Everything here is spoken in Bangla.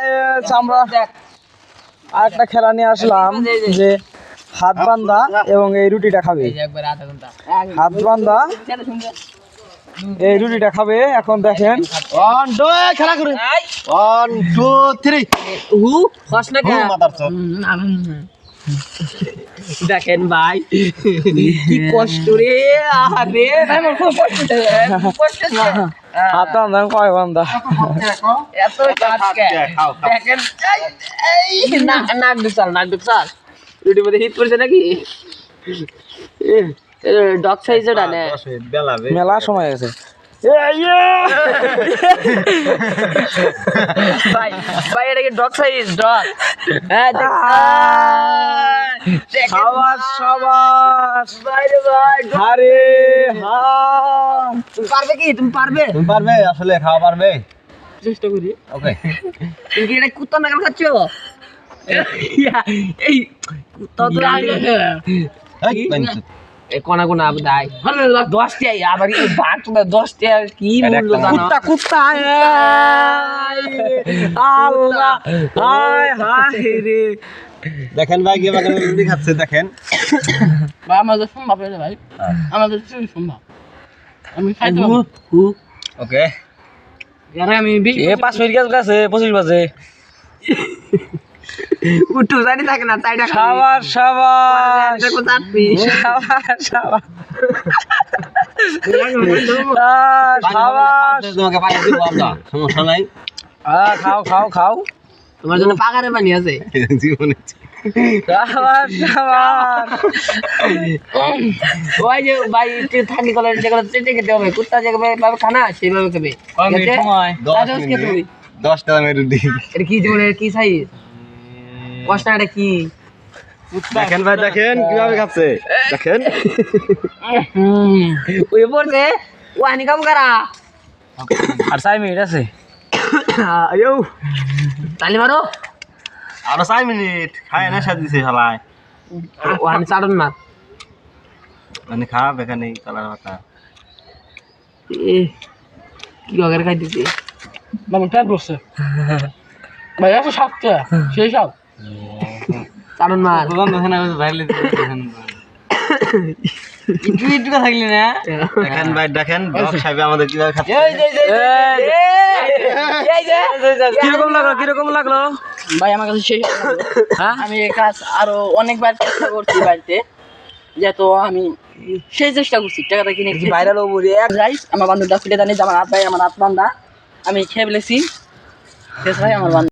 গাইস আমরা আরেকটা খেলা নিয়ে আসলাম যে হাত বান্ধা এবং এই রুটিটা খাবে। হাত বান্ধা এই রুটিটা খাবে। এখন দেখেন 1 2 খেলা করে 1 2 3 দেখেন ভাই কি কষ্ট রে। আরে ভাই আমার খুব কষ্ট হাত বান্ধা কয় বান্ধা এত কাটকে দেখেন এই নাক ঢুকছাল রুটির মধ্যে হিট পড়ছে নাকি ডগ সাইজ ওটা না মেলা সময় আছে। ভাই ভাই এটা কি ডগ সাইজ ডগ হ্যাঁ সাবাস সাবাস বাইরে ভাই আরে তুমি পারবে কি তুমি পারবে পারবে আসলে খাওয়া পারবে চেষ্টা করি ওকে তুমি কি এটা কুত্তা নাগাল খাচ্ছ এই কুত্তা তো এই কোনা কোনা দাই 10 টাই আবার এই বাঘ তো 10 টাই কি মূল্য জানো কুত্তা কুত্তা আল্লাহ হায় হায় রে দেখেন ভাই কি বাগানে রুটি খাচ্ছে দেখেন ভাই আমাদের সম্ভব হয়ে ভাই আমাদের সম্ভব আমি খাইতে ওকে আরে আমি 5 মিনিট গেছে 25 বাজে উঠু জানি থাকে না তাইটা সাবাস সাবাস দেখো চাটনি সাবাস সাবাস সাবাস তোমাকে পানি দিব আমরা সমস্যা নাই খাও খাও খাও তোমার জন্য পাকারে পানি আছে জীবনে সাবাস সাবাস ওই যে ভাই থাকি কলের যেগুলো চেটে খেতে হবে কুত্তা যেভাবে খানা সেভাবে খাবে সময় 10 টাকা মেরে দিই এটা কি জীবনের কি সাইজ কষ্টাটা কি দেখেন ভাই দেখেন কিভাবে খাচ্ছে দেখেন ওই পড়ছে ও আনি কাম করা আর 4 মিনিট আছে আয়ো তালি মারো আর 4 মিনিট খায় না সাজ দিছে শালায় ও আনি চাড়ন মার মানে খা বেখানে কালার মাথা এ কি গগের খাই দিছে মামন প্যান করছে ভাই এত সাতটা সেই সব চাড়ন মার ভাইলে একটু থাকলি না দেখেন ভাই দেখেন ডগ সাহেব আমাদের কিভাবে খাচ্ছে কিরকম লাগলো ভাই আমার কাছে সেই হ্যাঁ আমি এই কাজ আরো অনেকবার চেষ্টা করছি বাড়িতে যেহেতু আমি সেই চেষ্টা করছি টাকাটা কিনে ভাইরাল হবো রে যাই আমার বান্ধবটা ফিরে জানি যে আমার হাত ভাই আমার হাত বান্ধা আমি খেয়ে ফেলেছি আমার বান্ধব